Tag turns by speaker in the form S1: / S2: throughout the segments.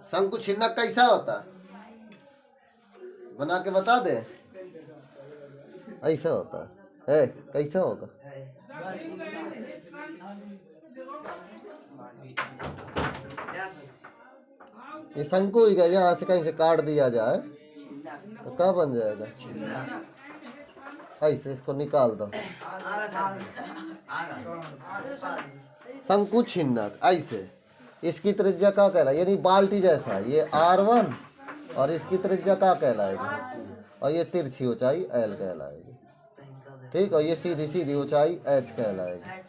S1: शंकु छिन्नक कैसा होता? बना के बता दे। ऐसा होता है, कैसा होगा? ये शंकु ही का यहाँ से कहीं से काट दिया जाए तो क्या बन जाएगा? ऐसे इसको निकाल दो। शंकु छिन्नक ऐसे, इसकी त्रिज्या क्या कहलाएगी? यानी बाल्टी जैसा है ये R1 और इसकी त्रिज्या क्या कहलाएगी? और ये तिरछी ऊंचाई L कहलाएगी। ठीक है, ये सीधी सीधी ऊंचाई H कहलाएगी।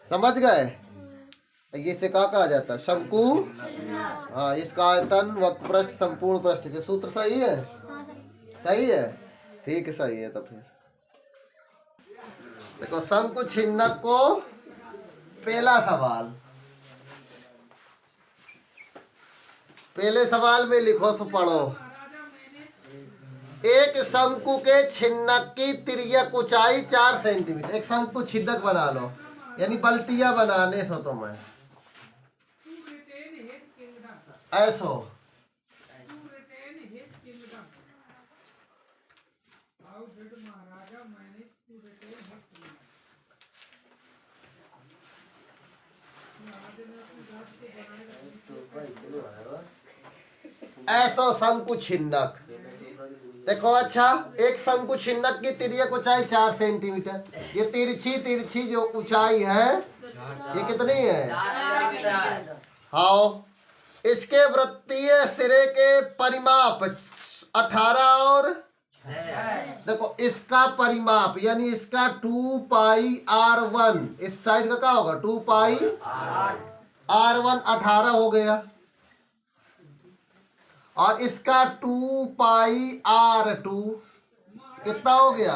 S1: समझ गए? ये से क्या कहा जाता है? शंकु। हाँ, इसका आयतन वक्र पृष्ठ संपूर्ण पृष्ठ के सूत्र सही है? सही है, ठीक है, सही है। तो फिर देखो शंकु छिन्नक को पहला सवाल, पहले सवाल में लिखो सो पढ़ो। एक शंकु के छिन्नक की तिर्यक ऊंचाई 4 सेंटीमीटर। एक शंकु छिन्नक बना लो, यानी बल्टिया बनाने सो तो मैं ऐसो। ऐसो शंकु छिन्नक देखो। अच्छा, एक शंकु छिन्नक की तिर्यक ऊंचाई 4 सेंटीमीटर। ये तिरछी जो ऊंचाई है ये कितनी है? हाँ, इसके वृत्तीय सिरे के परिमाप 18 और देखो इसका परिमाप यानी इसका 2 पाई R1, इस साइड का क्या होगा? 2 पाई R1 18 हो गया, और इसका 2 पाई R2 कितना हो गया?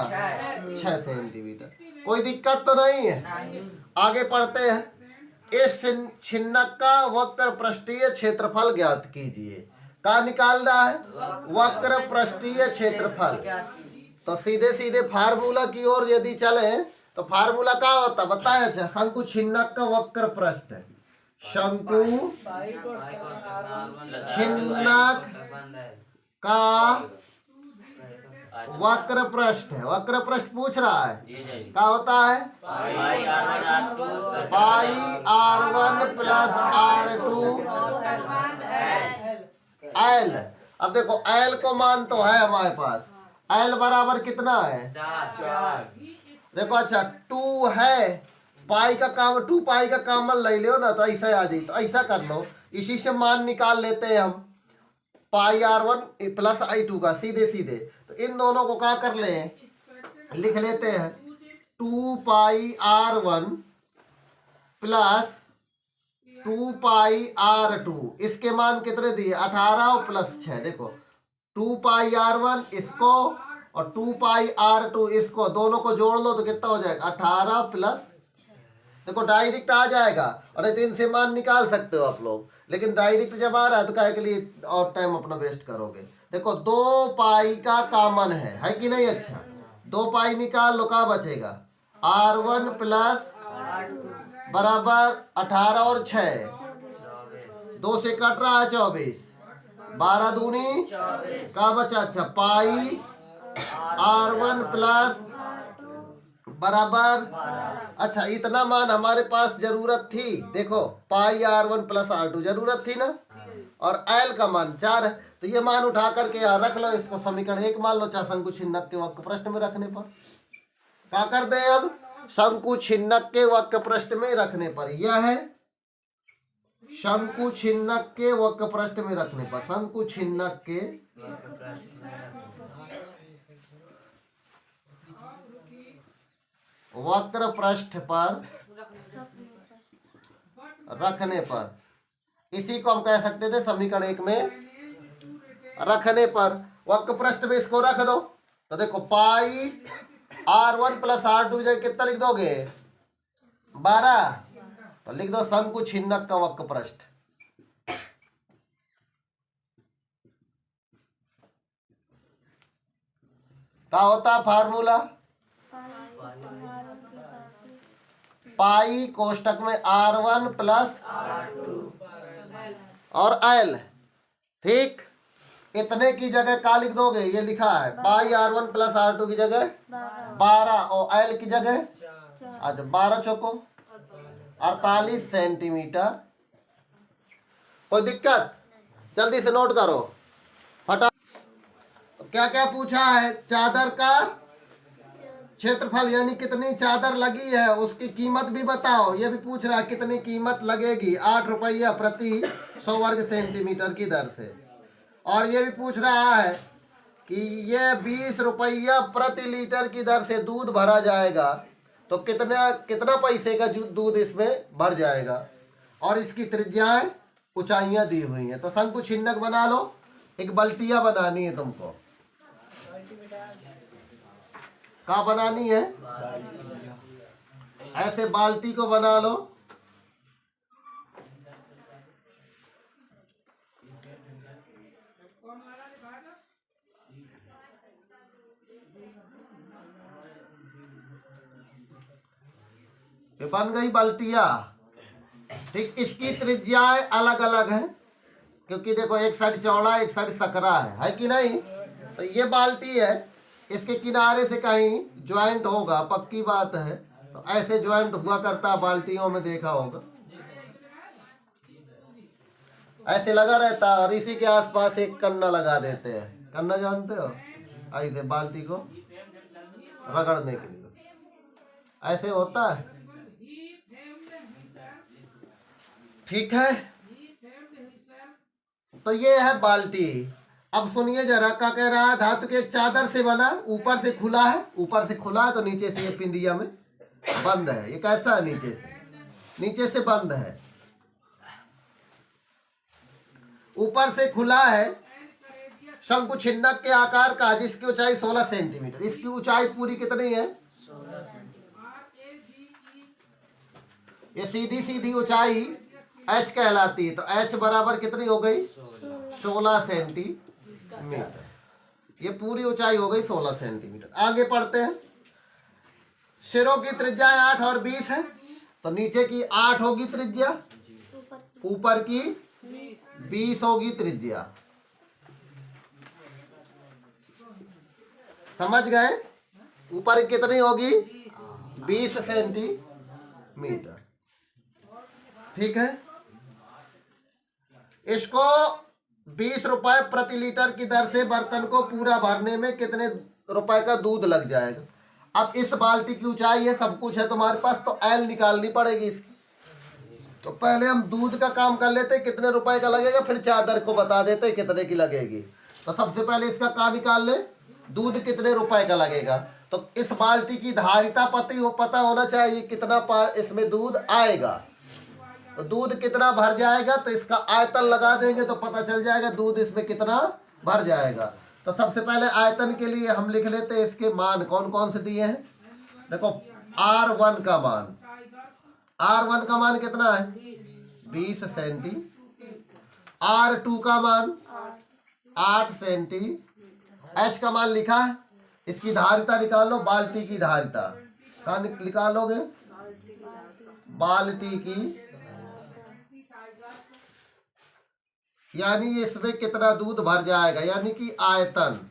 S1: 6 सेंटीमीटर। कोई दिक्कत तो नहीं है? आगे पढ़ते हैं। इस छिन्नक का वक्र पृष्ठीय क्षेत्रफल ज्ञात कीजिए। क्या निकालना है? वक्र पृष्ठीय क्षेत्रफल। तो सीधे सीधे फार्मूला की ओर यदि चले तो फार्मूला क्या होता बताया? शंकु छिन्नक का वक्र पृष्ठ, शंकु छिन्नक का वक्र पृष्ठ है। वक्र पृष्ठ पूछ रहा है, क्या होता है? पाई R1 प्लस R2 L। अब देखो L को मान तो है हमारे पास, L बराबर कितना है? 4। देखो अच्छा 2 है, पाई का काम 2 पाई का कॉमन ले लो ना तो ऐसा आ जाए। तो ऐसा कर लो, इसी से मान निकाल लेते हैं हम पाई R1 प्लस I2 का सीधे सीधे। तो इन दोनों को क्या कर ले, लिख लेते हैं 2 पाई R1 प्लस 2 पाई R2। इसके मान कितने दिए? 18 और प्लस 6। देखो 2 पाई R1 इसको और 2 पाई R2 इसको, दोनों को जोड़ लो तो कितना हो जाएगा? 18 प्लस, देखो डायरेक्ट आ जाएगा। और नहीं तो इनसे मान निकाल सकते हो आप लोग, लेकिन डायरेक्ट जब आ रहा है तो काहे के लिए और टाइम अपना वेस्ट करोगे? देखो 2 पाई का कॉमन है कि नहीं? अच्छा 2 पाई निकाल लो, क्या बचेगा? R1 प्लस बराबर 18 और 6, 2 से कट रहा है 24, 12 दूनी का बचा? अच्छा पाई R1 प्लस बराबर, अच्छा इतना मान हमारे पास जरूरत थी। देखो पाई R1 प्लस R2 जरूरत थी ना, और L का मान 4 है। तो ये मान उठा करके यहाँ रख लो, इसको समीकरण 1 मान लो। चाहे शंकु छिन्नक के वक्र पृष्ठ में रखने पर क्या कर दे? अब शंकु छिन्नक के वक्र पृष्ठ में रखने पर, यह है शंकु छिन्नक के वक्र पृष्ठ में रखने पर, शंकु छिन्नक के वक्र पृष्ठ पर रखने पर, इसी को हम कह सकते थे समीकरण 1 में रखने पर। वक्र पृष्ठ में इसको रख दो तो देखो पाई R1 प्लस R2 कितना लिख दोगे? 12। तो लिख दो शंकु छिन्नक का वक्र पृष्ठ। क्या होता फार्मूला? पाई कोष्टक में R1 प्लस और L ठीक, इतने की जगह क्या लिख दोगे, ये लिखा है पाई R1 प्लस R2 की जगह 12 और L की जगह अच्छा 12 चौको 48 सेंटीमीटर। कोई दिक्कत? जल्दी से नोट करो फटा। क्या क्या पूछा है, चादर का क्षेत्रफल यानी कितनी चादर लगी है उसकी कीमत भी बताओ। ये भी पूछ रहा है कितनी कीमत लगेगी, 8 रुपया प्रति 100 वर्ग सेंटीमीटर की दर से। और ये भी पूछ रहा है कि ये 20 रुपया प्रति लीटर की दर से दूध भरा जाएगा तो कितना पैसे का दूध इसमें भर जाएगा। और इसकी त्रिज्याएं ऊंचाइयां दी हुई हैं। तो शंकु छिन्नक बना लो, एक बल्टिया बनानी है तुमको। कहाँ बनानी है, ऐसे बाल्टी को बना लो। ये बन गई बाल्टिया। ठीक, इसकी त्रिज्याएं अलग अलग है क्योंकि देखो एक साइड चौड़ा एक साइड सकरा है कि नहीं। तो ये बाल्टी है, इसके किनारे से कहीं ज्वाइंट होगा, पक्की बात है। तो ऐसे ज्वाइंट हुआ करता बाल्टियों में, देखा होगा ऐसे लगा रहता। और इसी के आसपास एक कन्ना लगा देते हैं, कन्ना जानते हो, ऐसे बाल्टी को रगड़ने के लिए ऐसे होता है। ठीक है, तो ये है बाल्टी। अब सुनिए जरा, क्या कह रहा है, धातु के एक चादर से बना, ऊपर से खुला है, ऊपर से खुला है तो नीचे से ये पिंदिया में बंद है। ये कैसा है, नीचे से बंद है, ऊपर से खुला है। शंकु छिन्नक के आकार का, जिसकी ऊंचाई 16 सेंटीमीटर। इसकी ऊंचाई पूरी कितनी है, ये सीधी सीधी ऊंचाई h कहलाती है। तो h बराबर कितनी हो गई, 16 सेंटीमीटर। ये पूरी ऊंचाई हो गई 16 सेंटीमीटर। आगे पढ़ते हैं। सिरों की त्रिज्या 8 और 20 है, तो नीचे की 8 होगी त्रिज्या, ऊपर की 20 होगी त्रिज्या। समझ गए, ऊपर कितनी होगी, 20 सेंटीमीटर। ठीक है, इसको 20 रुपए प्रति लीटर की दर से बर्तन को पूरा भरने में कितने रुपए का दूध लग जाएगा। अब इस बाल्टी की ऊंचाई है, सब कुछ है तुम्हारे पास, तो एल निकालनी पड़ेगी इसकी। तो पहले हम दूध का काम कर लेते, कितने रुपए का लगेगा, फिर चादर को बता देते कितने की लगेगी। तो सबसे पहले इसका का निकाल ले, दूध कितने रुपए का लगेगा। तो इस बाल्टी की धारिता पता होना चाहिए, कितना इसमें दूध आएगा। तो दूध कितना भर जाएगा, तो इसका आयतन लगा देंगे तो पता चल जाएगा दूध इसमें कितना भर जाएगा। तो सबसे पहले आयतन के लिए हम लिख लेते हैं इसके मान कौन कौन से दिए हैं। देखो R1 का मान, R1 का मान कितना है, 20 सेंटी। R2 का मान 8 सेंटी। H का मान लिखा है, इसकी धारिता निकाल लो, बाल्टी की धारिता कहाँ निकालोगे, बाल्टी की, यानी इसमें कितना दूध भर जाएगा, यानी कि आयतन।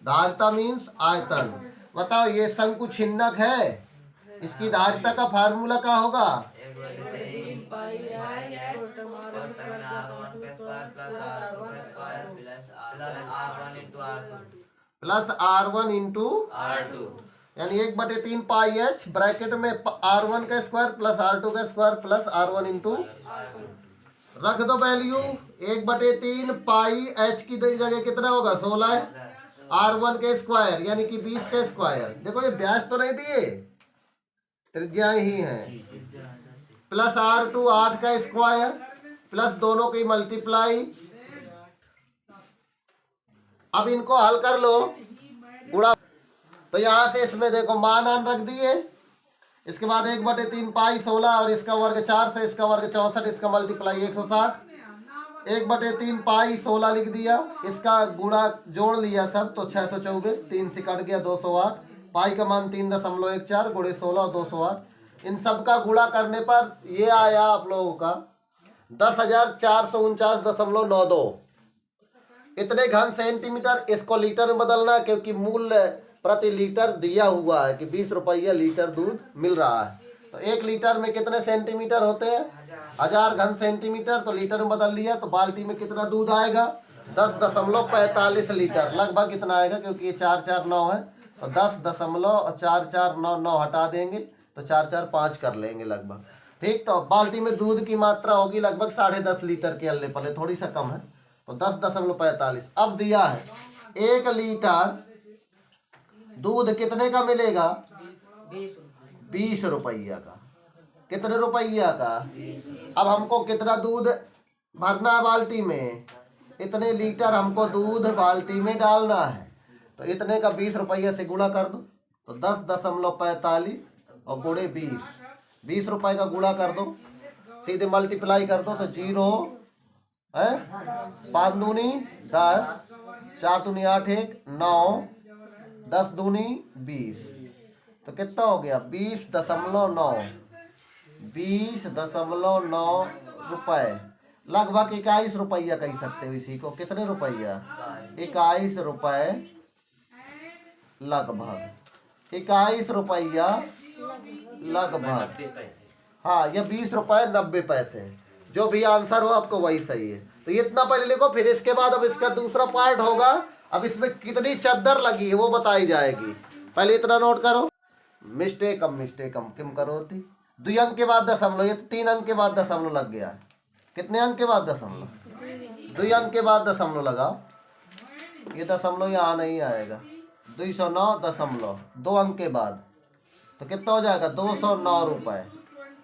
S1: धारिता मीन्स आयतन। बताओ ये शंकु छिन्नक है, इसकी धारिता का फार्मूला क्या होगा, प्लस R1 इंटू R2, यानी 1/3 पाई h ब्रैकेट में R1 का स्क्वायर प्लस R2 का स्क्वायर प्लस R1 इंटू रख दो वैल्यू। 1/3 पाई h की जगह कितना होगा, 16 है। R1 के स्क्वायर यानी कि 20 का स्क्वायर, देखो ये ब्याज तो नहीं दिए, त्रिज्याएं ही हैं, प्लस R2 8 का स्क्वायर प्लस दोनों की मल्टीप्लाई। अब इनको हल कर लो, गुणा। तो यहां से इसमें देखो मान आन रख दिए, इसके बाद 1/3 पाई 16 और इसका वर्ग 4 से इसका वर्ग 64, इसका मल्टीप्लाई 160। 1/3 पाई 16 लिख दिया, इसका गुणा जोड़ लिया सब तो 624, 3 से कट गया 208। पाई का मान 3.14 गुणे 16 208। इन सब का गुणा करने पर ये आया आप लोगों का 10,449.92। इतने घन सेंटीमीटर, इसको लीटर में बदलना क्योंकि मूल्य प्रति लीटर दिया हुआ है कि 20 रुपया लीटर दूध मिल रहा है। तो 1 लीटर में कितने सेंटीमीटर होते हैं? 1000 घन सेंटीमीटर। तो लीटर में बदल लिया तो बाल्टी में कितना दूध आएगा? 10.45 लीटर। लगभग कितना आएगा क्योंकि ये 449 है तो 10.449 हटा देंगे तो 445 कर लेंगे लगभग। ठीक, तो बाल्टी में दूध की मात्रा होगी लगभग 10.5 लीटर के अल्ले पले, थोड़ी सा कम है तो 10.45। अब दिया है 1 लीटर दूध कितने का मिलेगा? 20 रुपया का। कितने रुपया का? अब हमको कितना दूध भरना है बाल्टी में? इतने लीटर हमको दूध बाल्टी में डालना है तो इतने का 20 रुपया से गुणा कर दो तो 10.45 और गुणे 20 रुपए का गुणा कर दो, सीधे मल्टीप्लाई कर दो तो 0 है 5 दूनी 10, 4 दूनी 8, 1 9, 10 दूनी 20 तो कितना हो गया? 20.9 रुपए, लगभग 21 रुपया कह सकते हो इसी को। कितने रुपया? 21 रुपए, लगभग 21 रुपया लगभग। हाँ, ये 20 रुपए 90 पैसे। जो भी आंसर हो आपको वही सही है। तो ये इतना पहले लिखो, फिर इसके बाद अब इसका दूसरा पार्ट होगा। अब इसमें कितनी चद्दर लगी है वो बताई जाएगी। पहले इतना नोट करो। मिस्टेक हम किम करो थी 2 अंक के बाद दशमलव, ये 3 अंक के बाद दशमलव लग गया। कितने अंक के बाद दशमलव? 2 अंक के बाद दशमलव लगाओ। ये दशमलव यहाँ नहीं आएगा। 209.2 अंक के बाद तो कितना हो जाएगा? 209 रुपए।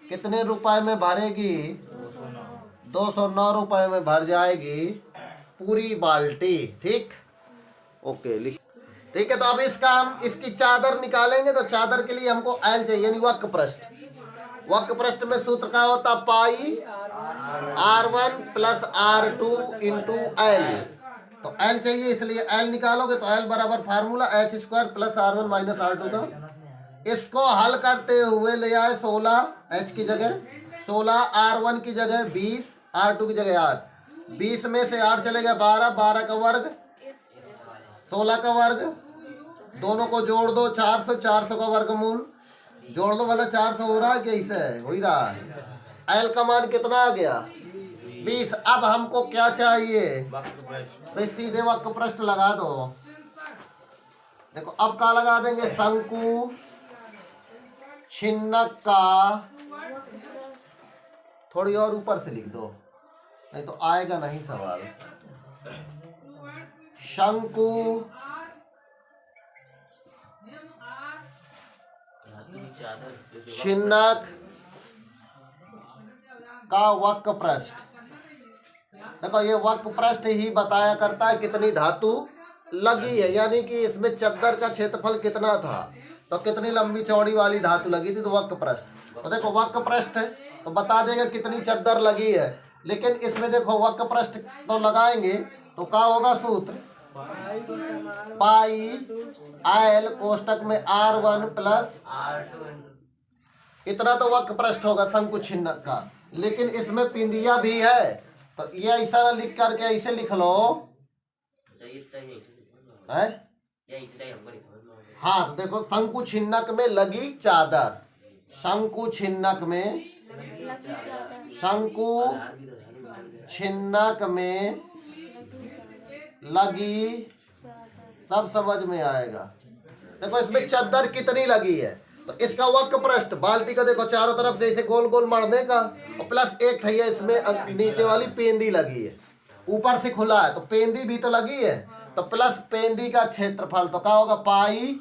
S1: कितने रुपए में भरेगी? 209 रुपए में भर जाएगी पूरी बाल्टी। ठीक, ओके लिख। ठीक है, तो अब इसका हम इसकी चादर निकालेंगे तो चादर के लिए हमको एल चाहिए, यानी वक्र पृष्ठ। वक्र पृष्ठ में सूत्र क्या होता? पाई R1 plus R2 into L. तो एल चाहिए इसलिए एल निकालोगे तो एल बराबर formula h² plus R1 minus R2 का। इसको हल करते हुए ले आए 16 h की जगह 16, R1 की जगह 20, R2 की जगह 8। 20 में से 8 चलेगा 12, 12 का वर्ग 16 का वर्ग, दोनों को जोड़ दो 400, 400 का वर्गमूल जोड़ दो, वाला 400 हो रहा है क्या? इसे हो ही रहा है। एल का मान कितना आ गया? 20। अब हमको क्या चाहिए? तो सीधे वक्र पृष्ठ लगा दो। देखो अब क्या लगा देंगे? शंकु छिन्नक का, थोड़ी और ऊपर से लिख दो नहीं तो आएगा नहीं सवाल। शंकु छिन्नक का वक्र पृष्ठ। देखो ये वक्र पृष्ठ ही बताया करता है कितनी धातु लगी है, यानी कि इसमें चद्दर का क्षेत्रफल कितना था तो कितनी लंबी चौड़ी वाली धातु लगी थी, तो वक्र पृष्ठ। तो देखो वक्र पृष्ठ तो बता देगा कितनी चद्दर लगी है, लेकिन इसमें देखो वक्र पृष्ठ तो लगाएंगे तो क्या होगा? सूत्र पाई एल कोष्टक में R1 प्लस R2, इतना तो वक्र पृष्ठ होगा शंकु छिन्नक का। लेकिन इसमें पिंदिया भी है तो ये ऐसा ना लिख करके ऐसे लिख लो है? हाँ, तो देखो शंकु छिन्नक में लगी चादर, शंकु छिन्नक में, शंकु छिन्नक में लगी, सब समझ में आएगा। देखो इसमें चद्दर कितनी लगी है तो इसका वक्र पृष्ठ बाल्टी का देखो चारों तरफ से इसे गोल गोल मड़ने का, और प्लस एक है इसमें नीचे वाली पेंदी लगी है, ऊपर से खुला है तो पेंदी भी तो लगी है, तो प्लस पेंदी का क्षेत्रफल तो क्या होगा? पाई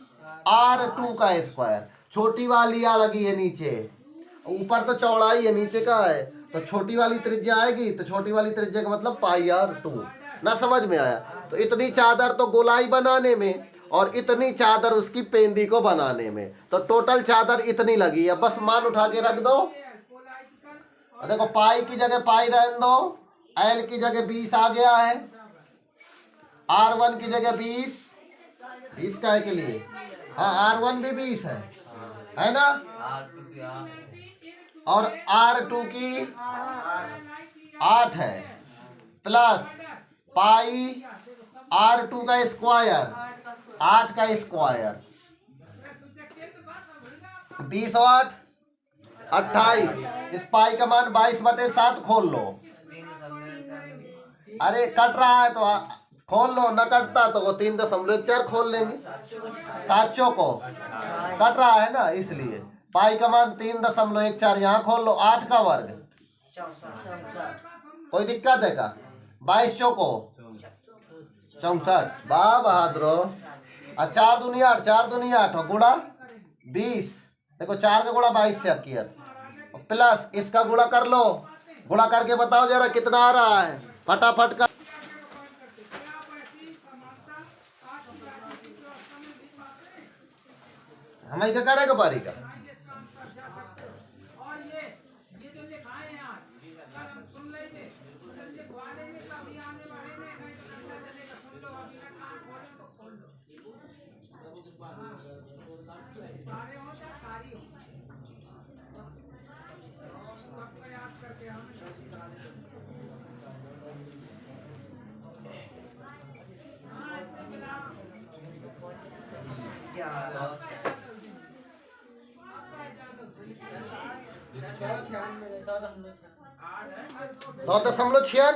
S1: R2 का स्क्वायर। छोटी वाली आ लगी है नीचे, ऊपर तो चौड़ाई है नीचे का है तो छोटी वाली त्रिज्या आएगी, तो छोटी वाली त्रिज्या का मतलब पाई R2। ना समझ में आया? तो इतनी चादर तो गोलाई बनाने में और इतनी चादर उसकी पेंदी को बनाने में, तो टोटल चादर इतनी लगी है। बस मान उठा के रख दो। देखो पाई की जगह पाई रहने दो, एल की जगह 20 आ गया है, R1 की जगह 20 का है के लिए, हाँ R1 भी 20 है ना, और R2 की 8 है, प्लस पाई R2 का स्क्वायर 8 का स्क्वायर 20 और 8 28। इस पाई का मान 22/7 खोल लो। अरे कट रहा है तो खोल लो, न कटता तो वो 3.4 खोल लेंगे। 7 चौको कट रहा है ना, इसलिए पाई का मान 3.14 यहाँ खोल लो। 8 का वर्ग 64। कोई दिक्कत है का? 22 चौको 64। वाह बहादुरो। और 4 दूनी 8, 4 दूनी 8 और गुणा 20। देखो 4 का गुणा 22 से किया, प्लस इसका गुणा कर लो। गुणा करके बताओ जरा कितना आ रहा है, फटाफट का। हमें क्या करेगा पारी का? सौ 96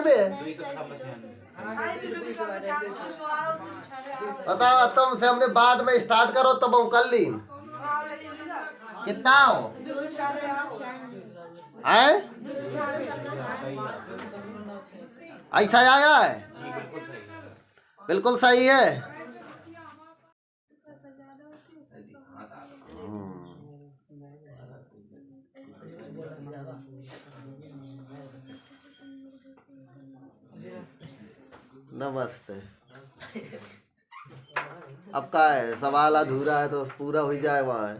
S1: बताओ। तुमसे हमने बाद में स्टार्ट करो तब हम कर ली। कितना हो है? ऐसा आया है? बिल्कुल सही है। नमस्ते। अब का है, सवाल अधूरा है तो पूरा हो जाए वहाँ।